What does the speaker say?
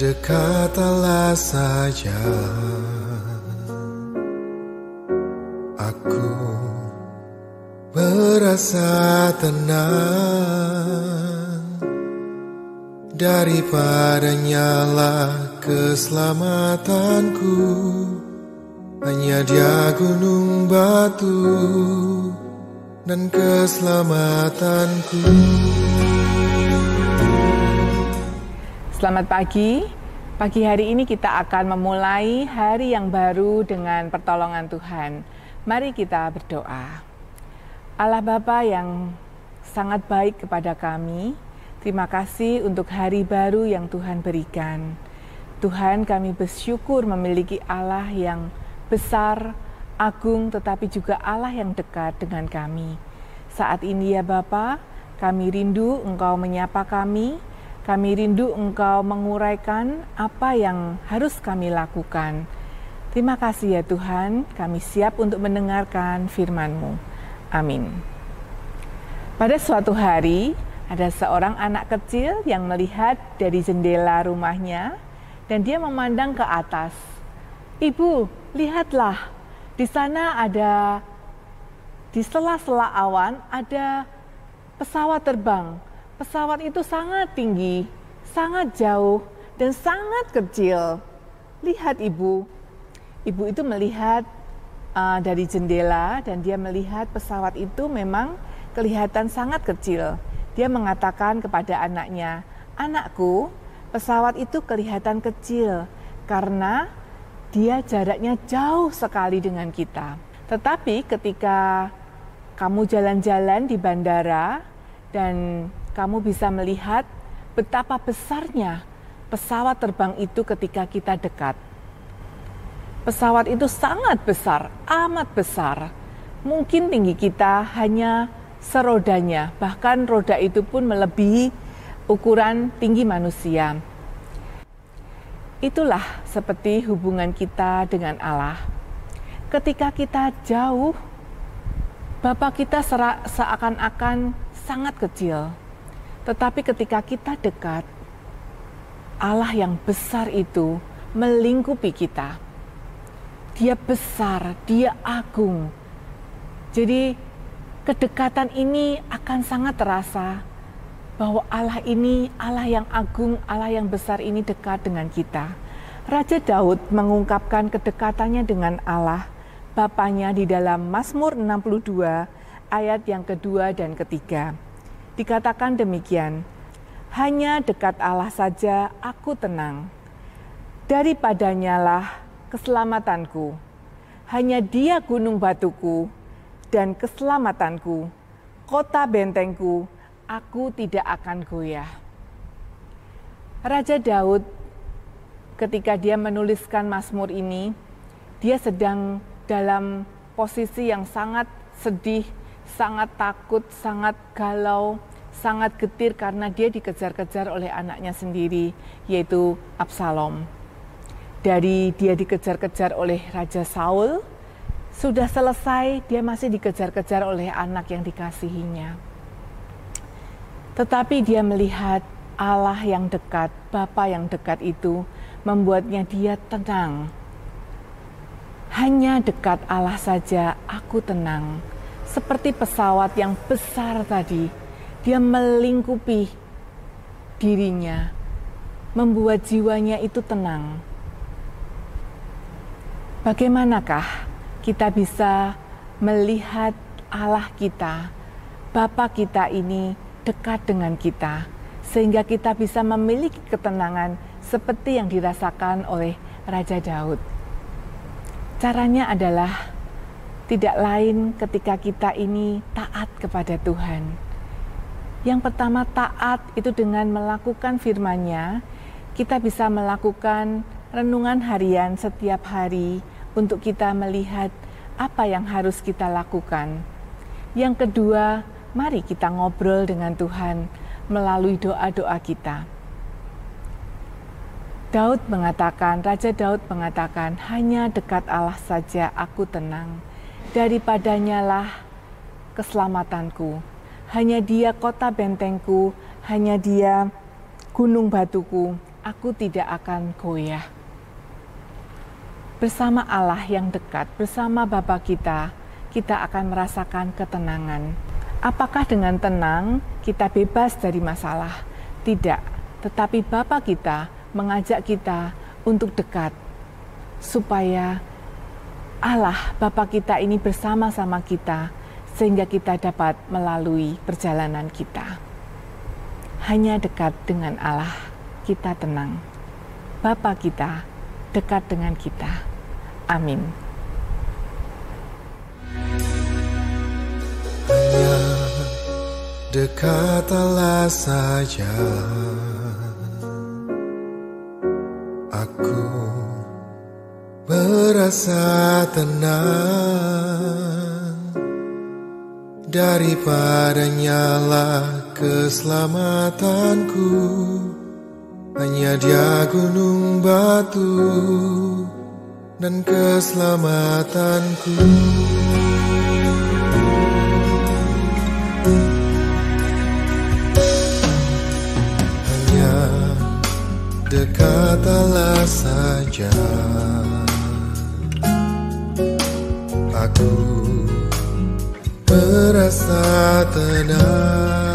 Dekat Allah saja aku merasa tenang, daripadanya lah keselamatanku. Hanya Dia gunung batu dan keselamatanku. Selamat pagi. Pagi hari ini kita akan memulai hari yang baru dengan pertolongan Tuhan. Mari kita berdoa. Allah Bapa yang sangat baik kepada kami, terima kasih untuk hari baru yang Tuhan berikan. Tuhan, kami bersyukur memiliki Allah yang besar, agung, tetapi juga Allah yang dekat dengan kami. Saat ini ya Bapa, kami rindu Engkau menyapa kami rindu Engkau menguraikan apa yang harus kami lakukan. Terima kasih ya Tuhan, kami siap untuk mendengarkan firman-Mu. Amin. Pada suatu hari, ada seorang anak kecil yang melihat dari jendela rumahnya dan dia memandang ke atas. Ibu, lihatlah, di sana ada, di sela-sela awan ada pesawat terbang. Pesawat itu sangat tinggi, sangat jauh, dan sangat kecil. Lihat ibu. Ibu itu melihat dari jendela dan dia melihat pesawat itu memang kelihatan sangat kecil. Dia mengatakan kepada anaknya, "Anakku, pesawat itu kelihatan kecil karena dia jaraknya jauh sekali dengan kita. Tetapi ketika kamu jalan-jalan di bandara dan kamu bisa melihat betapa besarnya pesawat terbang itu ketika kita dekat. Pesawat itu sangat besar, amat besar. Mungkin tinggi kita hanya serodanya, bahkan roda itu pun melebihi ukuran tinggi manusia. Itulah seperti hubungan kita dengan Allah. Ketika kita jauh, Bapa kita seakan-akan sangat kecil. Tetapi ketika kita dekat, Allah yang besar itu melingkupi kita. Dia besar, Dia agung. Jadi kedekatan ini akan sangat terasa bahwa Allah ini, Allah yang agung, Allah yang besar ini dekat dengan kita. Raja Daud mengungkapkan kedekatannya dengan Allah, Bapanya di dalam Mazmur 62 ayat yang kedua dan ketiga. Dikatakan demikian, hanya dekat Allah saja aku tenang, daripadanya lah keselamatanku. Hanya Dia gunung batuku dan keselamatanku, kota bentengku, aku tidak akan goyah. Raja Daud ketika dia menuliskan Mazmur ini, dia sedang dalam posisi yang sangat sedih, sangat takut, sangat galau, sangat getir karena dia dikejar-kejar oleh anaknya sendiri, yaitu Absalom. Dari dia dikejar-kejar oleh Raja Saul, sudah selesai dia masih dikejar-kejar oleh anak yang dikasihinya. Tetapi dia melihat Allah yang dekat, Bapa yang dekat itu membuatnya dia tenang. Hanya dekat Allah saja aku tenang. Seperti pesawat yang besar tadi, dia melingkupi dirinya, membuat jiwanya itu tenang. Bagaimanakah kita bisa melihat Allah kita, Bapa kita ini dekat dengan kita, sehingga kita bisa memiliki ketenangan seperti yang dirasakan oleh Raja Daud? Caranya adalah tidak lain ketika kita ini taat kepada Tuhan. Yang pertama, taat itu dengan melakukan firman-Nya, kita bisa melakukan renungan harian setiap hari untuk kita melihat apa yang harus kita lakukan. Yang kedua, mari kita ngobrol dengan Tuhan melalui doa-doa kita. Raja Daud mengatakan, hanya dekat Allah saja aku tenang, daripadanya lah keselamatanku. Hanya Dia kota bentengku, hanya Dia gunung batuku, aku tidak akan goyah. Bersama Allah yang dekat, bersama Bapa kita akan merasakan ketenangan. Apakah dengan tenang kita bebas dari masalah? Tidak, tetapi Bapa kita mengajak kita untuk dekat, supaya Allah Bapa kita ini bersama-sama kita, sehingga kita dapat melalui perjalanan kita. Hanya dekat dengan Allah, kita tenang. Bapa kita dekat dengan kita. Amin. Hanya dekat Allah saja, aku merasa tenang. Daripadanya lah keselamatanku. Hanya Dia gunung batu dan keselamatanku. Hanya dekat Allah saja, aku merasa tenang.